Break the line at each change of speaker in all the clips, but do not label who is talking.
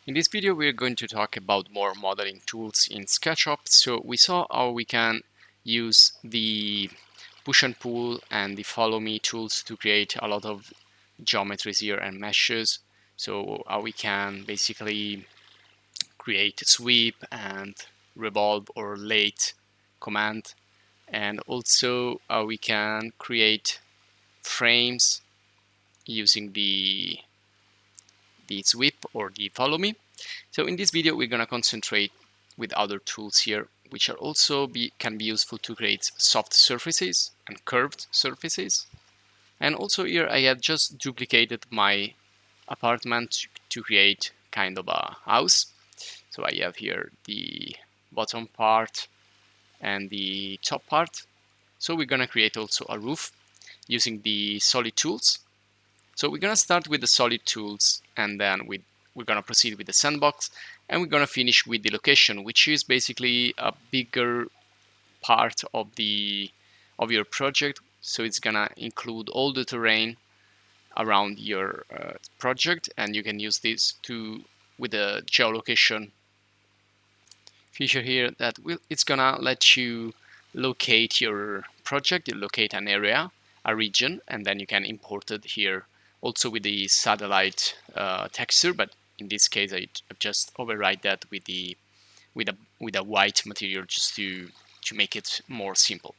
In this video, we're going to talk about more modeling tools in Sketchup. So we saw how we can use the push and pull and the follow me tools to create a lot of geometries here and meshes. So how we can basically create a sweep and revolve or lathe command, and also how we can create frames using the sweep or the follow me. So in this video, we're gonna concentrate with other tools here, which are also can be useful to create soft surfaces and curved surfaces. And also here I have just duplicated my apartment to create kind of a house. So I have here the bottom part and the top part. So we're gonna create also a roof using the solid tools. So we're gonna start with the solid tools, and then we're gonna proceed with the sandbox, and we're gonna finish with the location, which is basically a bigger part of your project. So it's gonna include all the terrain around your project, and you can use this with the geolocation feature here that it's gonna let you locate your project, you locate an area, a region, and then you can import it here also with the satellite texture. But in this case, I just override that with a white material just to make it more simple.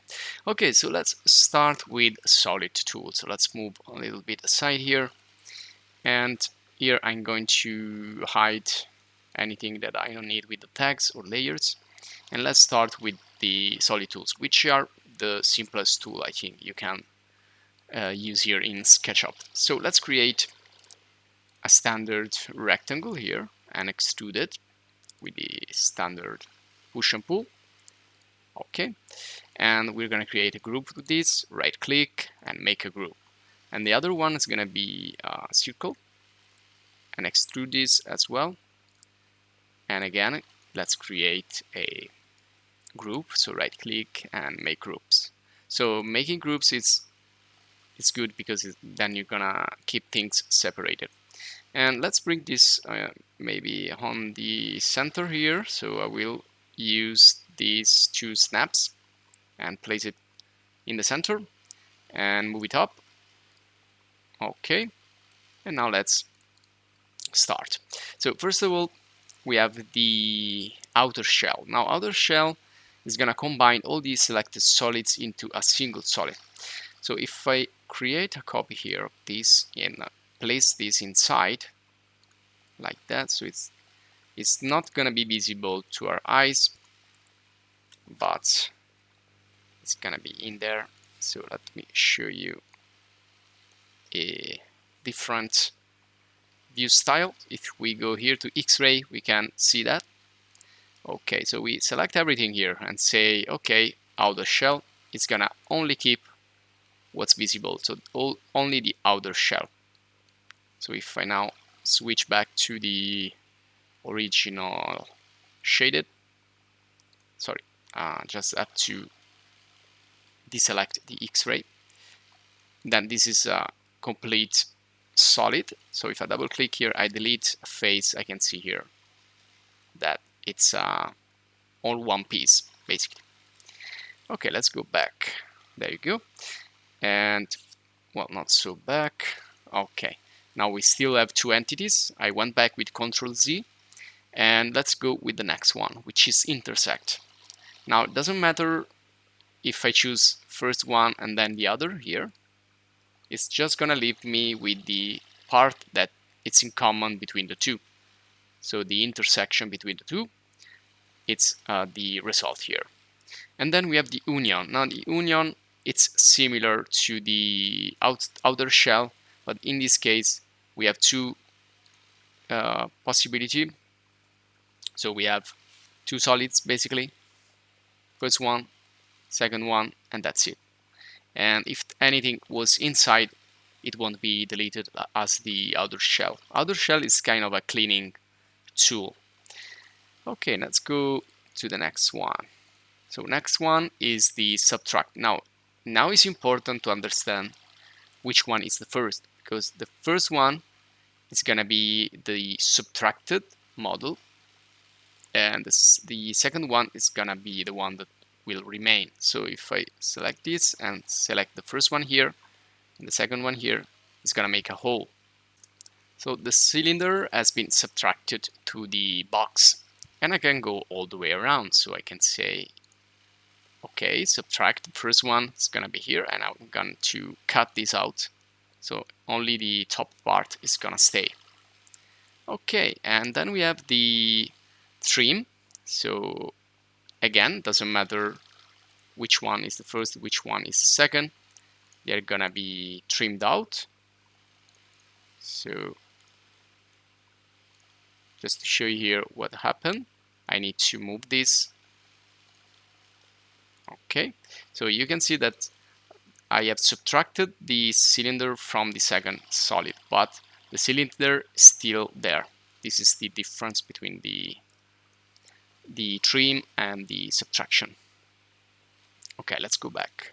Okay, so let's start with solid tools. So let's move a little bit aside here, and here I'm going to hide anything that I don't need with the tags or layers. And let's start with the solid tools, which are the simplest tool I think you can use here in SketchUp. So let's create a standard rectangle here and extrude it with the standard push and pull. Okay, and we're gonna create a group with this, right click and make a group. And the other one is gonna be a circle, and extrude this as well. And again, let's create a group. So right click and make groups. So making groups it's good because then you're gonna keep things separated. And let's bring this maybe on the center here. So I will use these two snaps and place it in the center and move it up. Okay, and now let's start. So first of all, we have the outer shell. Now outer shell is gonna combine all these selected solids into a single solid. So if I create a copy here of this and place this inside like that, so it's not gonna be visible to our eyes, but it's gonna be in there. So let me show you a different view style. If we go here to X-ray, we can see that. Okay, so we select everything here and say, okay, outer shell, it's gonna only keep what's visible, so only the outer shell. So if I now switch back to the original shaded, sorry, just have to deselect the X-ray, then this is a complete solid. So if I double click here, I delete a face, I can see here that it's all one piece basically. Okay, let's go back. There you go. And well, not so back. Okay, now we still have two entities. I went back with Ctrl Z, and let's go with the next one, which is intersect. Now it doesn't matter if I choose first one and then the other here. It's just gonna leave me with the part that it's in common between the two. So the intersection between the two, it's the result here. And then we have the union. Now the union, it's similar to the outer shell, but in this case we have two possibility. So we have two solids basically, first one, second one, and that's it. And if anything was inside, it won't be deleted as the outer shell. Outer shell is kind of a cleaning tool. Okay, let's go to the next one. So next one is the subtract. Now it's important to understand which one is the first, because the first one is gonna be the subtracted model, and the second one is gonna be the one that will remain. So if I select this and select the first one here and the second one here, it's gonna make a hole. So the cylinder has been subtracted to the box, and I can go all the way around. So I can say, okay, subtract the first one, it's gonna be here, and I'm going to cut this out. So only the top part is gonna stay. Okay, and then we have the trim. So again, doesn't matter which one is the first, which one is the second. They're gonna be trimmed out. So just to show you here what happened, I need to move this. Okay, so you can see that I have subtracted the cylinder from the second solid, but the cylinder is still there. This is the difference between the trim and the subtraction. Okay, let's go back.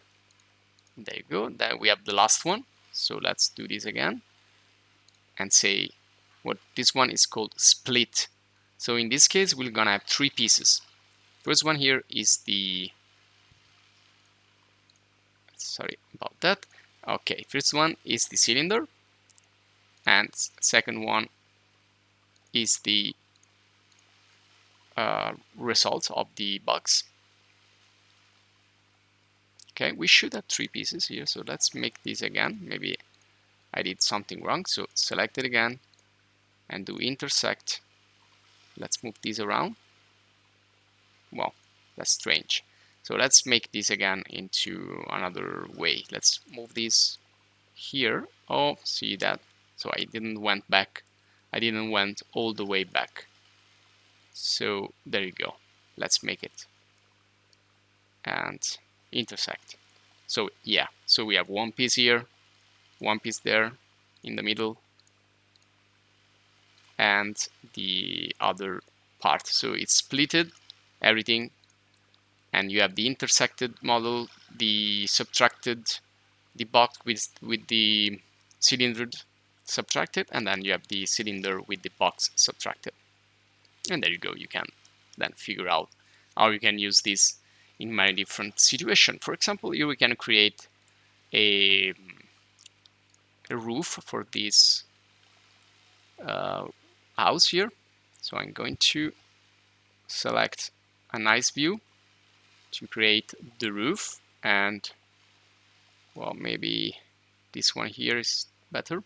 There you go. Then we have the last one. So let's do this again and say what this one is called split. So in this case, we're gonna have three pieces. First one here is the, sorry about that. Okay, first one is the cylinder, and second one is the result of the box. Okay, we should have three pieces here, so let's make this again. Maybe I did something wrong, so select it again and do intersect. Let's move this around. Well, that's strange. So let's make this again into another way. Let's move this here. Oh, see that? So I didn't went back. I didn't went all the way back. So there you go. Let's make it and intersect. So yeah, so we have one piece here, one piece there in the middle, and the other part. So it's splitted everything, and you have the intersected model, the subtracted, the box with the cylinder subtracted, and then you have the cylinder with the box subtracted. And there you go. You can then figure out how you can use this in many different situations. For example, here we can create a roof for this house here. So I'm going to select a nice view to create the roof, and well, maybe this one here is better.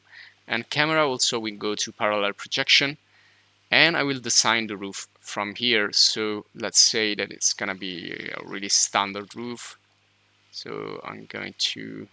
And camera also, we go to parallel projection, and I will design the roof from here. So let's say that it's gonna be a really standard roof. So I'm going to